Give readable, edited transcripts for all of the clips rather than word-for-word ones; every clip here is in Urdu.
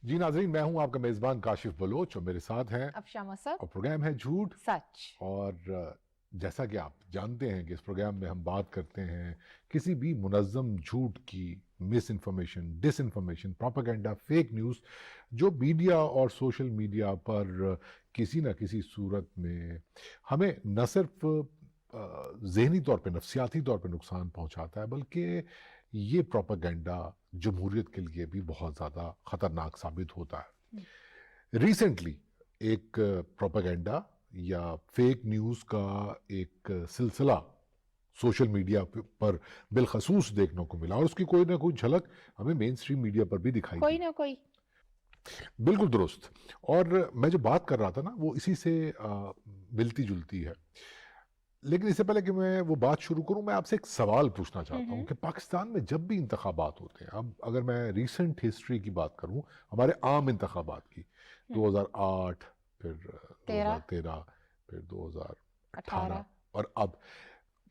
جی ناظرین، میں ہوں آپ کا میزبان کاشف بلوچ اور میرے ساتھ ہیں افشاں مصعب اور پروگرام ہے جھوٹ سچ. اور جیسا کہ آپ جانتے ہیں کہ اس پروگرام میں ہم بات کرتے ہیں کسی بھی منظم جھوٹ کی، مس انفارمیشن، ڈس انفارمیشن، پروپیگنڈا، فیک نیوز جو میڈیا اور سوشل میڈیا پر کسی نہ کسی صورت میں ہمیں نہ صرف ذہنی طور پہ، نفسیاتی طور پہ نقصان پہنچاتا ہے، بلکہ یہ پروپیگنڈا جمہوریت کے لیے بھی بہت زیادہ خطرناک ثابت ہوتا ہے. ریسنٹلی ایک پروپیگنڈا یا فیک نیوز کا ایک سلسلہ سوشل میڈیا پر بالخصوص دیکھنے کو ملا اور اس کی کوئی نہ کوئی جھلک ہمیں مین سٹریم میڈیا پر بھی دکھائی دی. کوئی نہ کوئی. بالکل درست. اور میں جو بات کر رہا تھا نا وہ اسی سے ملتی جلتی ہے. لیکن اس سے پہلے کہ میں وہ بات شروع کروں، میں آپ سے ایک سوال پوچھنا چاہتا ہوں کہ پاکستان میں جب بھی انتخابات ہوتے ہیں، اب اگر میں ریسنٹ ہسٹری کی بات کروں، ہمارے عام انتخابات کی، 2008، پھر 2013، پھر 2018 اور اب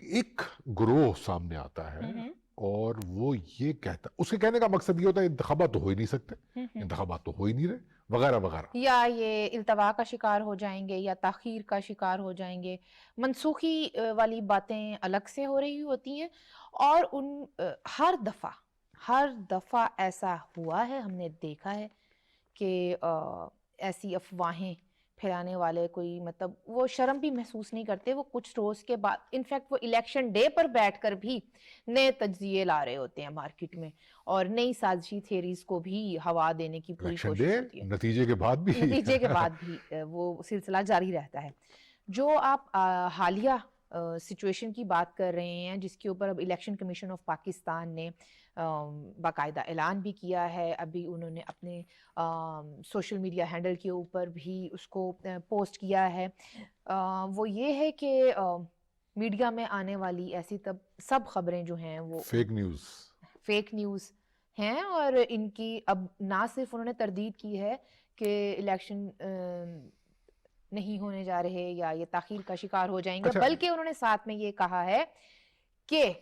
ایک گروہ سامنے آتا ہے اور وہ یہ کہتا، اس کے کہنے کا مقصد یہ ہوتا ہے انتخابات تو ہو ہی نہیں سکتے، انتخابات تو ہو ہی نہیں رہے، وغیرہ وغیرہ، یا یہ التوا کا شکار ہو جائیں گے یا تاخیر کا شکار ہو جائیں گے. منسوخی والی باتیں الگ سے ہو رہی ہوتی ہیں اور ان ہر دفعہ ایسا ہوا ہے، ہم نے دیکھا ہے کہ ایسی افواہیں پھیلانے والے کوئی مطلب وہ شرم بھی محسوس نہیں کرتے. وہ کچھ روز کے بعد، انفیکٹ وہ الیکشن ڈے پر بیٹھ کر بھی نئے تجزیے لا رہے ہوتے ہیں مارکیٹ میں اور نئی سازشی تھیریز کو بھی ہوا دینے کی پوری الیکشن ڈے کوشش ہوتی ہے. نتیجے کے بعد بھی نتیجے کے بعد بھی وہ سلسلہ جاری رہتا ہے. جو آپ حالیہ سچویشن کی بات کر رہے ہیں جس کے اوپر اب الیکشن کمیشن آف پاکستان نے باقاعدہ اعلان بھی کیا ہے، ابھی انہوں نے اپنے سوشل میڈیا ہینڈل کے اوپر بھی اس کو پوسٹ کیا ہے، وہ یہ ہے کہ میڈیا میں آنے والی ایسی سب خبریں جو ہیں وہ فیک نیوز ہیں اور ان کی اب نہ صرف انہوں نے تردید کی ہے کہ الیکشن نہیں ہونے جا رہے یا یہ تاخیر کا شکار ہو جائیں گے، بلکہ انہوں نے ساتھ میں یہ کہا ہے کہ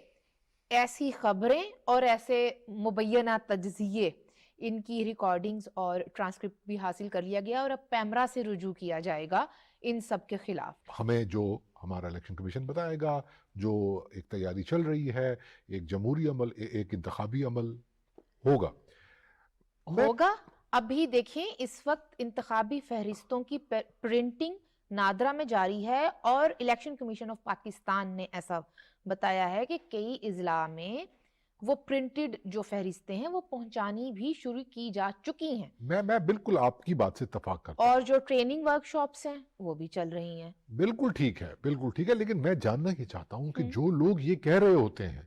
ایسی خبریں اور ایسے مبینہ تجزیے، ان کی ریکارڈنگز اور ٹرانسکرپٹ بھی حاصل کر لیا گیا اور اب پیمرا سے رجوع کیا جائے گا ان سب کے خلاف. ہمیں جو ہمارا الیکشن کمیشن بتائے گا، جو ایک تیاری چل رہی ہے، ایک جمہوری عمل، ایک انتخابی عمل ہوگا. ابھی دیکھیں اس وقت انتخابی فہرستوں کی پرنٹنگ نادرا میں جاری ہے اور الیکشن کمیشن آف پاکستان نے ایسا بتایا ہے کہ کئی اضلاع میں وہ پرنٹڈ جو فہرستیں ہیں وہ پہنچانی بھی شروع کی جا چکی ہیں. میں بالکل آپ کی بات سے اتفاق کرتا ہوں. اور جو ٹریننگ ورک شاپس ہیں وہ بھی چل رہی ہیں. بالکل ٹھیک ہے، بالکل ٹھیک ہے، لیکن میں جاننا یہ چاہتا ہوں کہ جو لوگ یہ کہہ رہے ہوتے ہیں،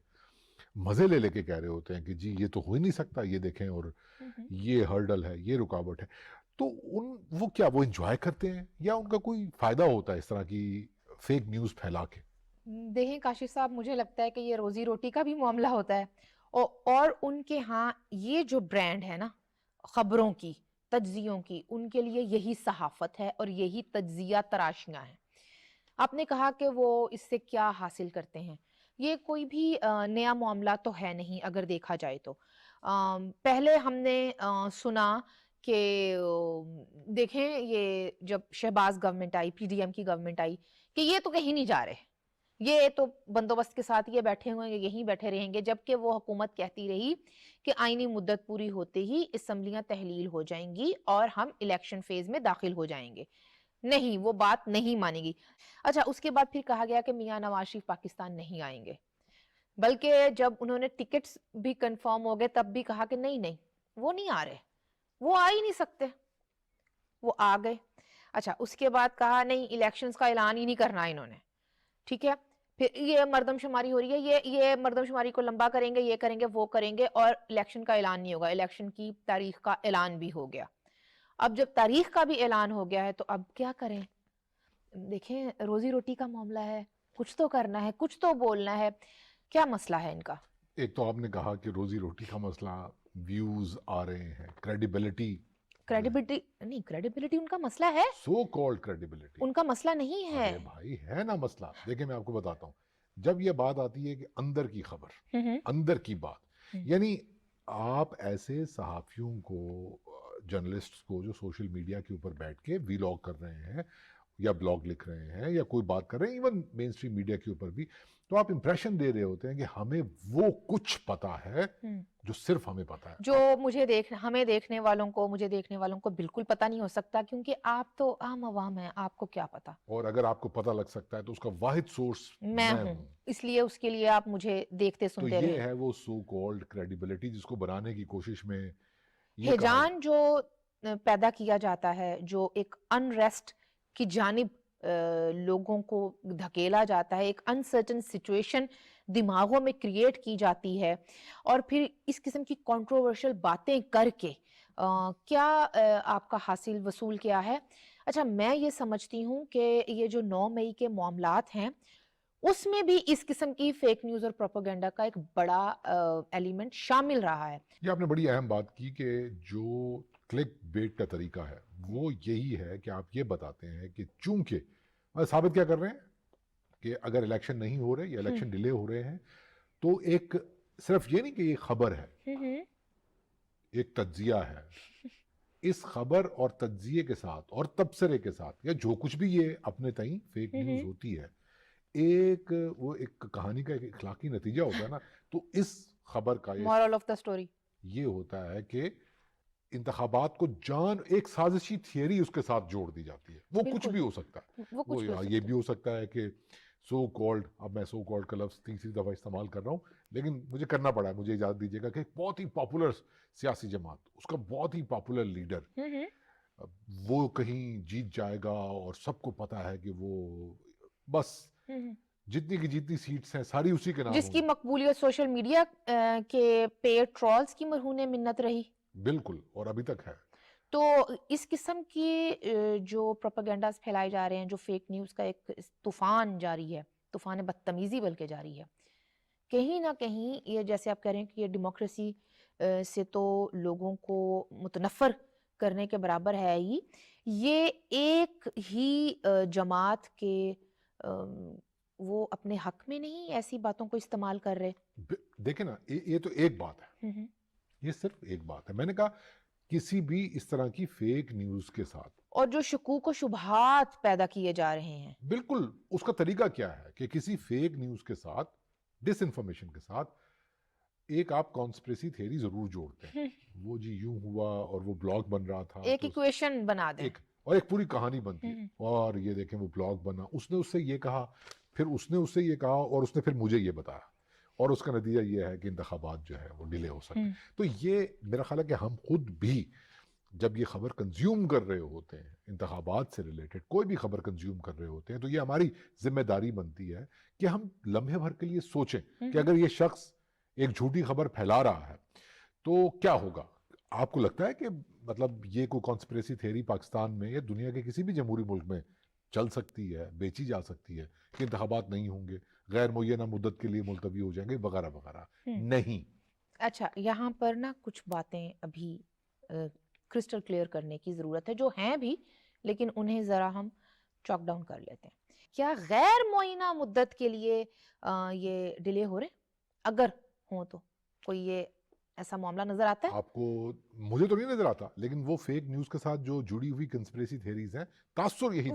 مزے لے کے کہہ رہے ہوتے ہیں کہ جی یہ تو ہو ہی نہیں سکتا، یہ دیکھیں اور یہ ہرڈل ہے، یہ رکاوٹ ہے، تو وہ کیا وہ انجوائے کرتے ہیں یا ان کا کوئی فائدہ ہوتا ہے اس طرح کی فیک نیوز پھیلا کے؟ دیکھیں کاشف صاحب، مجھے لگتا ہے کہ یہ روزی روٹی کا بھی معاملہ ہوتا ہے اور ان کے ہاں یہ جو برانڈ ہے نا خبروں کی، تجزیوں کی، ان کے لیے یہی صحافت ہے اور یہی تجزیہ تراشیاں ہیں. آپ نے کہا کہ وہ اس سے کیا حاصل کرتے ہیں، یہ کوئی بھی نیا معاملہ تو ہے نہیں اگر دیکھا جائے تو. پہلے ہم نے سنا کہ دیکھیں یہ جب شہباز گورنمنٹ آئی، پی ڈی ایم کی گورنمنٹ آئی، کہ یہ تو کہیں نہیں جا رہے، یہ تو بندوبست کے ساتھ یہ بیٹھے ہوئے ہیں، یہیں بیٹھے رہیں گے، جبکہ وہ حکومت کہتی رہی کہ آئینی مدت پوری ہوتے ہی اسمبلیاں تحلیل ہو جائیں گی اور ہم الیکشن فیز میں داخل ہو جائیں گے. نہیں، وہ بات نہیں مانے گی. اچھا، اس کے بعد پھر کہا گیا کہ میاں نواز شریف پاکستان نہیں آئیں گے، بلکہ جب انہوں نے ٹکٹس بھی کنفرم ہو گئے تب بھی کہا کہ نہیں وہ نہیں آ رہے، وہ آ ہی نہیں سکتے، وہ آ گئے. اچھا، اس کے بعد کہا نہیں الیکشنز کا اعلان ہی نہیں کرنا انہوں نے، ٹھیک ہے. پھر یہ مردم شماری ہو رہی ہے، یہ مردم شماری کو لمبا کریں گے، یہ کریں گے، وہ کریں گے، اور الیکشن کا اعلان نہیں ہوگا. الیکشن کی تاریخ کا اعلان بھی ہو گیا. اب جب تاریخ کا بھی اعلان ہو گیا ہے تو اب کیا کریں؟ دیکھیں روزی روٹی کا معاملہ ہے، کچھ تو کرنا ہے، کچھ تو بولنا ہے. کیا مسئلہ ہے ان کا؟ ایک تو آپ نے کہا کہ روزی روٹی کا مسئلہ، ویوز آ رہے ہیں، کریڈیبلٹی نہیں، کریڈیبلٹی ان کا مسئلہ ہے، سو کالڈ کریڈیبلٹی ان کا مسئلہ نہیں ہے. ارے بھائی ہے نا مسئلہ. دیکھیں میں آپ کو بتاتا ہوں، جب یہ بات آتی ہے کہ اندر کی خبر، اندر کی بات، یعنی آپ ایسے صحافیوں کو جرنلسٹس کو جو سوشل میڈیا کے اوپر بیٹھ کے ویلاگ کر رہے ہیں یا بلاگ لکھ رہے ہیں یا کوئی بات کر رہے ہیں، ایون مین اسٹریم میڈیا کے اوپر بھی، تو آپ امپریشن دے رہے ہوتے ہیں کہ ہمیں وہ کچھ پتا ہے جو صرف ہمیں پتا ہے. جو ہمیں دیکھنے والوں کو، مجھے دیکھنے والوں کو بالکل پتہ نہیں ہو سکتا، کیونکہ آپ تو عام عوام ہیں، آپ کو کیا پتا. اور اگر آپ کو پتہ لگ سکتا ہے تو اس کا واحد سورس میں ہوں، اس لیے اس کے لیے آپ مجھے دیکھتے تو سنتے یہ رہیں. ہے وہ سو کالڈ کریڈیبلٹی جس کو بنانے کی کوشش میں یہ ہیجان جو پیدا کیا جاتا ہے، جو ایک انریسٹ کی جانب لوگوں کو دھکیلا جاتا ہے، ایک انسرٹن سچویشن دماغوں میں کریٹ کی جاتی ہے، اور پھر اس قسم کی کنٹروورشل باتیں کر کے کیا آپ کا حاصل وصول کیا ہے؟ اچھا، میں یہ سمجھتی ہوں کہ یہ جو 9 مئی کے معاملات ہیں اس میں بھی اس قسم کی فیک نیوز اور پروپیگنڈا کا ایک بڑا ایلیمنٹ شامل رہا ہے. یہ آپ نے بڑی اہم بات کی کہ جو کلک بیٹ کا طریقہ ہے وہ یہی ہے کہ آپ یہ بتاتے ہیں کہ چونکہ ثابت کیا کر رہے ہیں کہ اگر الیکشن نہیں ہو رہے یا الیکشن ڈیلے ہو رہے ہیں تو ایک صرف یہ نہیں کہ یہ خبر ہے، ایک تجزیہ ہے. اس خبر اور تجزیے کے ساتھ اور تبصرے کے ساتھ یا جو کچھ بھی یہ اپنے تئیں فیک نیوز ہوتی ہے، ایک کہانی کا ایک اخلاقی نتیجہ ہوتا ہے نا. تو اس خبر کا مورل آف دا اسٹوری یہ ہوتا ہے کہ انتخابات کو ایک سازشی تھیوری اس کے ساتھ جوڑ دی جاتی ہے. وہ کچھ بھی ہو سکتا ہے، وہ یہ بھی ہو سکتا ہے کہ سو کالڈ، اب میں سو کالڈ کا لفظ تیسری دفعہ استعمال کر رہا ہوں لیکن مجھے کرنا پڑا ہے، مجھے اجازت دیجیے گا کہ ایک بہت ہی پاپولر سیاسی جماعت، اس کا بہت ہی پاپولر لیڈر وہ کہیں جیت جائے گا اور سب کو پتا ہے کہ وہ بس جتنی کی جتنی سیٹس ہیں ساری اسی کے نام جس کی مقبولیت سوشل میڈیا کے پیڈ ٹرولز کی مرہون منت رہی. بالکل، اور ابھی تک ہے. تو اس قسم کی جو پروپیگنڈاز پھیلائے جا رہے ہیں، جو فیک نیوز کا ایک طوفان جاری ہے، طوفان بدتمیزی بلکہ جاری ہے، کہیں نہ کہیں یہ جیسے آپ کہہ رہے ہیں کہ یہ ڈیموکریسی سے تو لوگوں کو متنفر کرنے کے برابر ہے ہی. یہ ایک ہی جماعت کے وہ اپنے حق میں نہیں ایسی باتوں کو استعمال کر رہے. دیکھیں نا، یہ تو ایک بات ہے، یہ صرف ایک بات ہے. میں نے کہا کسی بھی اس طرح کی فیک نیوز کے ساتھ اور جو شکوک و شبہات پیدا کیے جا رہے ہیں، بالکل اس کا طریقہ کیا ہے کہ کسی فیک نیوز کے ساتھ، ڈس انفارمیشن کے ساتھ ایک آپ کانسپریسی تھیوری ضرور جوڑتے ہیں. وہ جی یوں ہوا اور وہ بلاگ بن رہا تھا، ایک ایکویشن بنا دیں اور ایک پوری کہانی بنتی ہے. اور یہ دیکھیں وہ بلاگ بنا، اس نے اس سے یہ کہا، پھر اس نے اس سے یہ کہا، اور اس نے پھر مجھے یہ بتایا، اور اس کا نتیجہ یہ ہے کہ انتخابات جو ہے وہ ڈیلے ہو سکتے ہیں. تو یہ میرا خیال ہے کہ ہم خود بھی جب یہ خبر کنزیوم کر رہے ہوتے ہیں، انتخابات سے ریلیٹڈ کوئی بھی خبر کنزیوم کر رہے ہوتے ہیں، تو یہ ہماری ذمہ داری بنتی ہے کہ ہم لمحے بھر کے لیے سوچیں کہ اگر یہ شخص ایک جھوٹی خبر پھیلا رہا ہے تو کیا ہوگا. آپ کو لگتا ہے کہ مطلب یہ کوئی کانسپریسی تھیوری پاکستان میں یا دنیا کے کسی بھی جمہوری ملک میں چل سکتی ہے، بیچی جا سکتی ہے کہ انتخابات نہیں ہوں گے، غیر معینہ مدت کے لیے ملتوی ہو جائیں گے وغیرہ وغیرہ؟ نہیں. اچھا، یہاں پر نا کچھ باتیں ابھی کرسٹل کلیئر کرنے کی ضرورت ہے، جو ہیں بھی لیکن انہیں ذرا ہم چاک ڈاؤن کر لیتے ہیں. کیا غیر معینہ مدت کے لیے یہ ڈیلے ہو رہے ہیں؟ اگر ہوں تو کوئی یہ ایسا معاملہ نظر آتا ہے؟ آپ کو؟ مجھے تو نہیں نظر آتا، لیکن وہ فیک نیوز کے ساتھ جو جڑی ہوئی کنسپریسی تھیریز ہیں، تاثر یہی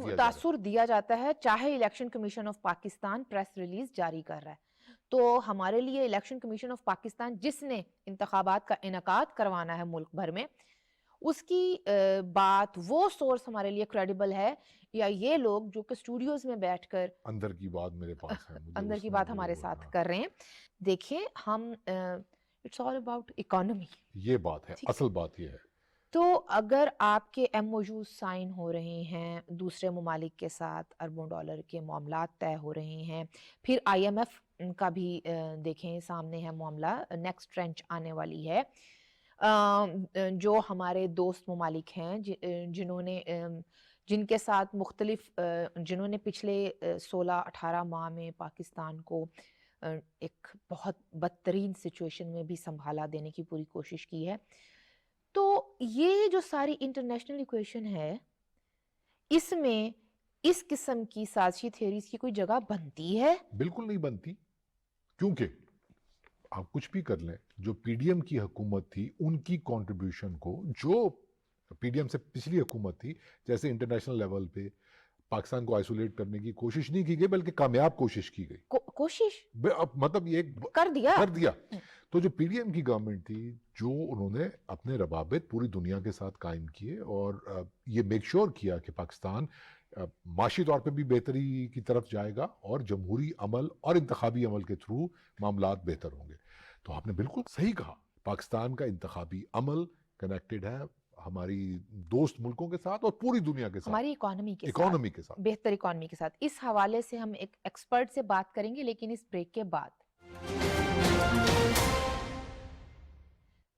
دیا جاتا ہے. چاہے election commission of Pakistan press release جاری کر رہا ہے، تو ہمارے لیے الیکشن کمیشن آف پاکستان جس نے انتخابات کا انعقاد کروانا ہے ملک بھر میں، اس کی بات، وہ سورس ہمارے لیے کریڈیبل ہے، یا یہ لوگ جو کہ اسٹوڈیوز میں بیٹھ کر اندر کی بات میرے پاس ہے، اندر کی بات ہمارے ساتھ کر رہے ہیں؟ دیکھیں، ہم اٹس آل اباؤٹ اکانومی. یہ بات ہے، اصل بات یہ ہے. تو اگر آپ کے ایم او یوز سائن ہو رہے ہیں دوسرے ممالک کے ساتھ، اربوں ڈالر کے معاملات طے ہو رہے ہیں، پھر آئی ایم ایف کا بھی دیکھیں سامنے ہے معاملہ، نیکسٹ ٹرنچ آنے والی ہے، جو ہمارے دوست ممالک ہیں جن کے ساتھ جنہوں نے پچھلے 16-18 ماہ میں پاکستان کو ایک بہت بدترین سچویشن میں بھی سنبھالا دینے کی پوری کوشش کی ہے. تو یہ جو ساری انٹرنیشنل ایکویشن ہے، اس میں اس قسم کی سازشی تھیوریز کی کوئی جگہ بنتی ہے؟ بالکل نہیں بنتی، کیونکہ آپ کچھ بھی کر لیں، جو پی ڈی ایم کی حکومت تھی ان کی کنٹریبیوشن کو جو پی ڈی ایم سے پچھلی حکومت تھی, جیسے انٹرنیشنل لیول پہ پاکستان کو آئسولیٹ کرنے کی کوشش نہیں کی گئی بلکہ کامیاب کوشش کی گئی. کوشش مطلب یہ کر دیا. تو جو پی ڈی ایم کی گورنمنٹ تھی, جو انہوں نے اپنے روابط پوری دنیا کے ساتھ قائم کیے اور یہ میک شور کیا کہ پاکستان معاشی طور پہ بھی بہتری کی طرف جائے گا اور جمہوری عمل اور انتخابی عمل کے تھرو معاملات بہتر ہوں گے. تو آپ نے بالکل صحیح کہا, پاکستان کا انتخابی عمل کنیکٹڈ ہے ہماری دوست ملکوں کے ساتھ اور پوری دنیا کے ساتھ, ہماری اکانومی کے ساتھ, بہتر اکانومی کے ساتھ. اس حوالے سے ہم ایک ایکسپرٹ سے بات کریں گے لیکن اس بریک کے بعد.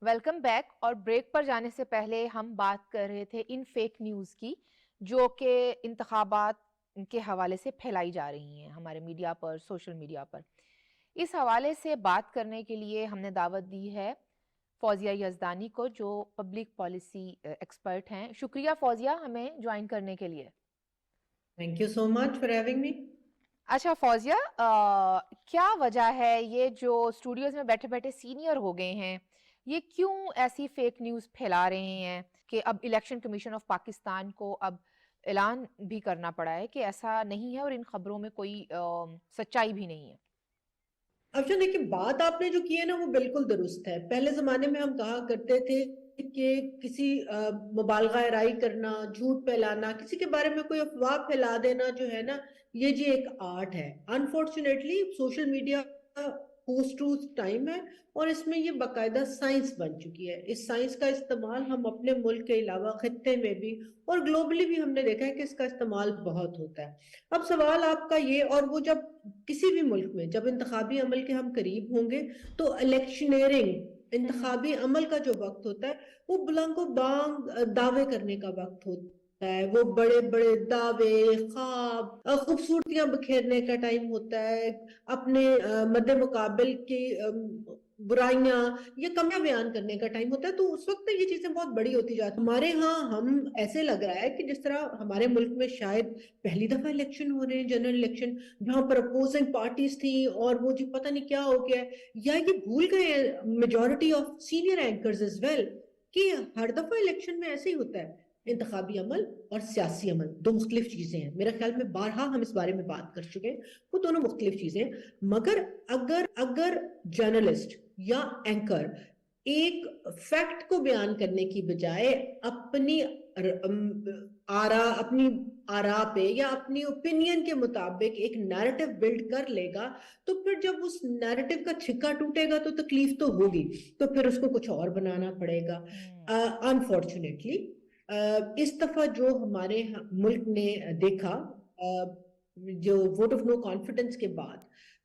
Welcome back. اور بریک پر جانے سے پہلے ہم بات کر رہے تھے ان فیک نیوز کی جو کہ انتخابات کے حوالے سے پھیلائی جا رہی ہیں ہمارے میڈیا پر, سوشل میڈیا پر. اس حوالے سے بات کرنے کے لیے ہم نے دعوت دی ہے فوزیہ یزدانی کو, جو پبلک پالیسی ایکسپرٹ ہیں. شکریہ فوزیہ ہمیں جوائن کرنے کے لیے. Thank you so much for having me. اچھا فوزیہ, کیا وجہ ہے یہ جو اسٹوڈیوز میں بیٹھے بیٹھے سینئر ہو گئے ہیں, یہ کیوں ایسی فیک نیوز پھیلا رہے ہیں کہ اب الیکشن کمیشن آف پاکستان کو اب اعلان بھی کرنا پڑا ہے کہ ایسا نہیں ہے اور ان خبروں میں کوئی سچائی بھی نہیں ہے؟ اب جو دیکھیں, بات آپ نے جو کی ہے نا وہ بالکل درست ہے. پہلے زمانے میں ہم کہا کرتے تھے کہ کسی مبالغہ رائی کرنا, جھوٹ پھیلانا, کسی کے بارے میں کوئی افواہ پھیلا دینا جو ہے نا, یہ جی ایک آرٹ ہے. Unfortunately social media post truth time ہے اور اس میں یہ باقاعدہ سائنس بن چکی ہے. اس سائنس کا استعمال ہم اپنے ملک کے علاوہ خطے میں بھی اور گلوبلی بھی ہم نے دیکھا ہے کہ اس کا استعمال بہت ہوتا ہے. اب سوال آپ کا یہ, اور وہ جب کسی بھی ملک میں جب انتخابی عمل کے ہم قریب ہوں گے تو الیکشنیئرنگ, انتخابی عمل کا جو وقت ہوتا ہے وہ بلنگ و بانگ دعوے کرنے کا وقت ہوتا ہے. وہ بڑے بڑے دعوے, خواب, خوبصورتیاں بکھیرنے کا ٹائم ہوتا ہے, اپنے مد مقابل کی برائیاں یا کمیاں بیان کرنے کا ٹائم ہوتا ہے. تو اس وقت یہ چیزیں بہت بڑی ہوتی جاتی ہیں. ہمارے ہاں ہم ایسے لگ رہا ہے کہ جس طرح ہمارے ملک میں شاید پہلی دفعہ الیکشن ہو رہے ہیں, جنرل الیکشن, جہاں پر اپوزنگ پارٹیز تھیں اور وہ جی پتہ نہیں کیا ہو گیا ہے, یا یہ بھول گئے ہیں majority of senior anchors as well کہ ہر دفعہ الیکشن میں ایسے ہی ہوتا ہے. انتخابی عمل اور سیاسی عمل دو مختلف چیزیں ہیں. میرا خیال میں بارہا ہم اس بارے میں بات کر چکے ہیں, وہ دونوں مختلف چیزیں ہیں. مگر اگر جرنلسٹ یا اینکر ایک فیکٹ کو بیان کرنے کی بجائے اپنی آرا پہ یا اپنی اوپینین کے مطابق ایک نیریٹو بلڈ کر لے گا, تو پھر جب اس نیریٹو کا چھکا ٹوٹے گا تو تکلیف تو ہوگی, تو پھر اس کو کچھ اور بنانا پڑے گا. انفارچونیٹلی اس دفعہ جو ہمارے ملک نے دیکھا جو ووٹ آف نو کانفیڈنس کے بعد,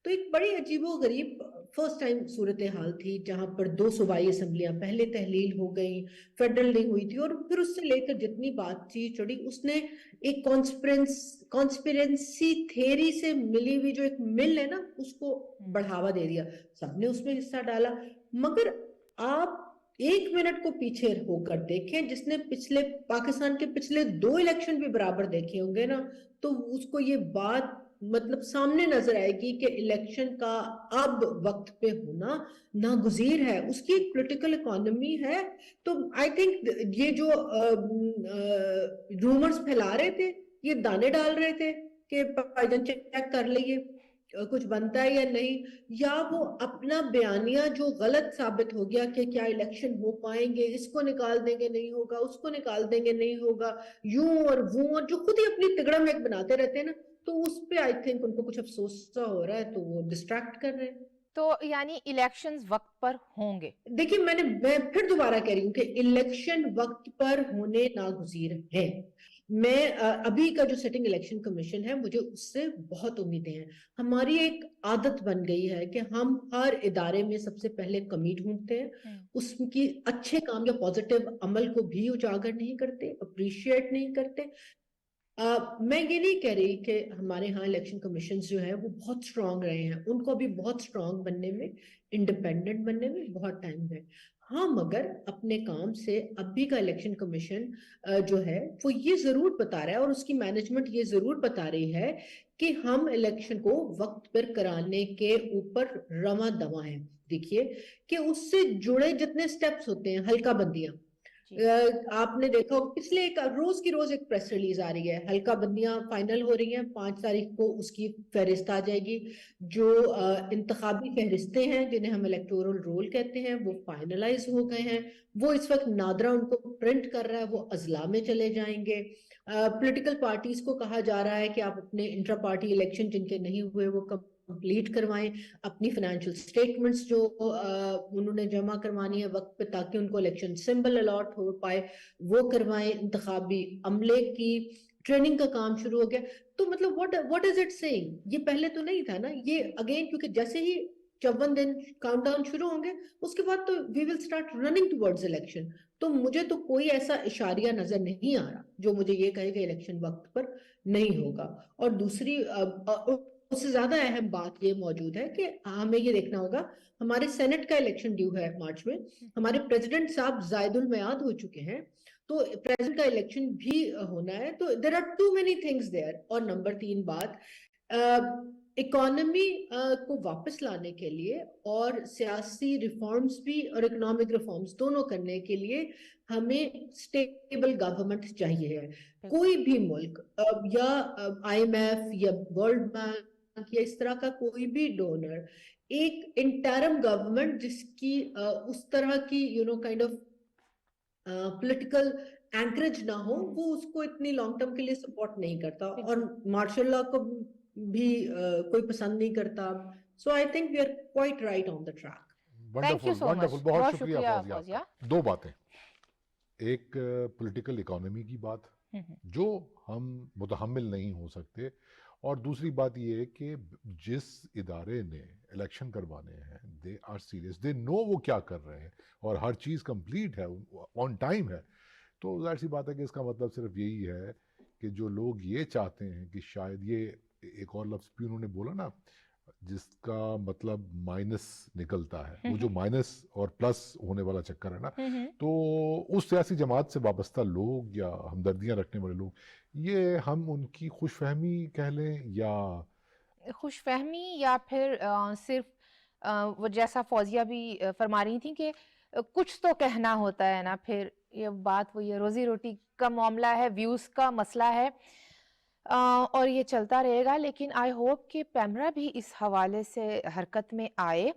تو ایک بڑی عجیب و غریب فرسٹ ٹائم صورتحال تھی جہاں پر 2 صوبائی اسمبلیاں پہلے تحلیل ہو گئیں, فیڈرل نہیں ہوئی تھی, اور پھر اس سے لے کر جتنی بات چیت چڑی اس نے ایک کانسپیرنسی تھیری سے ملی ہوئی جو ایک مل ہے نا اس کو بڑھاوا دے دیا. سب نے اس میں حصہ ڈالا. مگر آپ 1 منٹ کو پیچھے ہو کر دیکھیں, جس نے پاکستان کے پچھلے 2 الیکشن بھی برابر دیکھے ہوں گے نا, تو اس کو یہ بات مطلب سامنے نظر آئے گی کہ الیکشن کا اب وقت پہ ہونا ناگزیر ہے. اس کی ایک پولیٹیکل اکانومی ہے. تو آئی تھنک یہ جو رومرز پھیلا رہے تھے, یہ دانے ڈال رہے تھے کہ بھائی جان چیک کر لئیے کچھ بنتا ہے یا نہیں, یا وہ اپنا بیانیہ جو غلط ثابت ہو گیا کہ کیا الیکشن ہو پائیں گے, اس کو نکال دیں گے نہیں ہوگا, اس کو نکال دیں گے نہیں ہوگا, یوں اور وہ, جو خود ہی اپنی تگڑا میں ایک بناتے رہتے ہیں نا, تو اس پہ آئی تھنک ان کو کچھ افسوس سا ہو رہا ہے, تو وہ ڈسٹریکٹ کر رہے ہیں. تو یعنی الیکشنز وقت پر ہوں گے؟ دیکھیں میں پھر دوبارہ کہہ رہی ہوں کہ الیکشن وقت پر ہونے ناگزیر ہے. میں ابھی کا جو سیٹنگ الیکشن کمیشن ہے مجھے اس سے بہت امیدیں ہیں. ہماری ایک عادت بن گئی ہے کہ ہم ہر ادارے میں سب سے پہلے کمی ڈھونڈتے ہیں, اس کی اچھے کام یا پازیٹیو عمل کو بھی اجاگر نہیں کرتے, اپریشیٹ نہیں کرتے. میں یہ نہیں کہہ رہی کہ ہمارے ہاں الیکشن کمیشنز جو ہیں وہ بہت سٹرونگ رہے ہیں, ان کو بھی بہت سٹرونگ بننے میں, انڈیپینڈنٹ بننے میں بہت ٹائم ہے. ہاں مگر اپنے کام سے اب بھی کا الیکشن کمیشن جو ہے وہ یہ ضرور بتا رہا ہے, اور اس کی مینجمنٹ یہ ضرور بتا رہی ہے کہ ہم الیکشن کو وقت پر کرانے کے اوپر رواں دواں ہیں. دیکھیے کہ اس سے جڑے جتنے سٹیپس ہوتے ہیں, حلقہ بندیاں, آپ نے دیکھا ہوگا پچھلے ایک روز کی روز ایک پریس ریلیز آ رہی ہے، حلقہ بندیاں فائنل ہو رہی ہیں، 5 تاریخ کو اس کی فہرست آ جائے گی. جو انتخابی فہرستیں ہیں جنہیں ہم الیکٹورل رول کہتے ہیں وہ فائنلائز ہو گئے ہیں. وہ اس وقت نادرا ان کو پرنٹ کر رہا ہے، وہ اضلاع میں چلے جائیں گے. پولیٹیکل پارٹیز کو کہا جا رہا ہے کہ آپ اپنے انٹرا پارٹی الیکشن جن کے نہیں ہوئے وہ کمپلیٹ کروائیں، اپنی فائنینشیل سٹیٹمنٹس جو انہوں نے جمع کروانی ہے وقت پہ تاکہ ان کو الیکشن سمبل الاٹ ہو پائے وہ کروائیں. انتخابی عملے کی ٹریننگ کا کام شروع ہو گیا. تو مطلب what is it saying؟ یہ پہلے تو نہیں تھا نا، یہ اگین کیونکہ جیسے ہی 54 دن کاؤنٹ ڈاؤن شروع ہوں گے اس کے بعد تو we will start running towards election. تو مجھے تو کوئی ایسا اشاریہ نظر نہیں آ رہا جو مجھے یہ کہے کہ الیکشن وقت پر نہیں ہوگا. اور دوسری اس سے زیادہ اہم بات یہ موجود ہے کہ ہمیں یہ دیکھنا ہوگا، ہمارے سینٹ کا الیکشن ڈیو ہے مارچ میں، ہمارے پریزیڈنٹ صاحب زائد المیعاد ہو چکے ہیں، تو پریزیڈنٹ کا الیکشن بھی ہونا ہے. تو there are too many things there. اور نمبر 3 بات، اکانومی کو واپس لانے کے لیے اور سیاسی ریفارمز بھی اور اکنامک ریفارمز دونوں کرنے کے لیے ہمیں سٹیبل گورنمنٹ چاہیے ہے. کوئی بھی ملک یا آئی ایم ایف یا ورلڈ بینک یا اس طرح کا کوئی بھی ڈونر ایک انٹرم گورنمنٹ جس کی اس طرح کی کائنڈ آف پولیٹیکل اینکریج نہ ہو، وہ اس کو اتنی لانگ ٹرم کے لیے سپورٹ نہیں کرتا، اور مارشل لا کو بھی کوئی پسند نہیں کرتا. So I think we are quite right on the track. Thank you so much. بہت شکریہ فوزیہ. فوزیہ. 2 باتیں، ایک پولیٹیکل اکانومی کی بات جو ہم متحمل نہیں ہو سکتے، اور دوسری بات یہ ہے کہ جس ادارے نے الیکشن کروانے ہیں دے آر سیریس، دے نو وہ کیا کر رہے ہیں اور ہر چیز کمپلیٹ ہے، آن ٹائم ہے. تو ظاہر سی بات ہے کہ اس کا مطلب صرف یہی ہے کہ جو لوگ یہ چاہتے ہیں کہ شاید یہ ایک اور لفظ بھی انہوں نے بولا نا جس کا مطلب مائنس نکلتا ہے، وہ جو مائنس اور پلس ہونے والا چکر ہے نا، تو اس سیاسی جماعت سے وابستہ لوگ یا ہمدردیاں رکھنے والے لوگ، یہ ہم ان کی خوش فہمی کہہ لیں یا خوش فہمی، یا پھر صرف وہ جیسا فوزیہ بھی فرما رہی تھیں کہ کچھ تو کہنا ہوتا ہے نا، پھر یہ بات وہ یہ روزی روٹی کا معاملہ ہے، ویوز کا مسئلہ ہے، اور یہ چلتا رہے گا. لیکن آئی ہوپ کہ پیمرا بھی اس حوالے سے حرکت میں آئے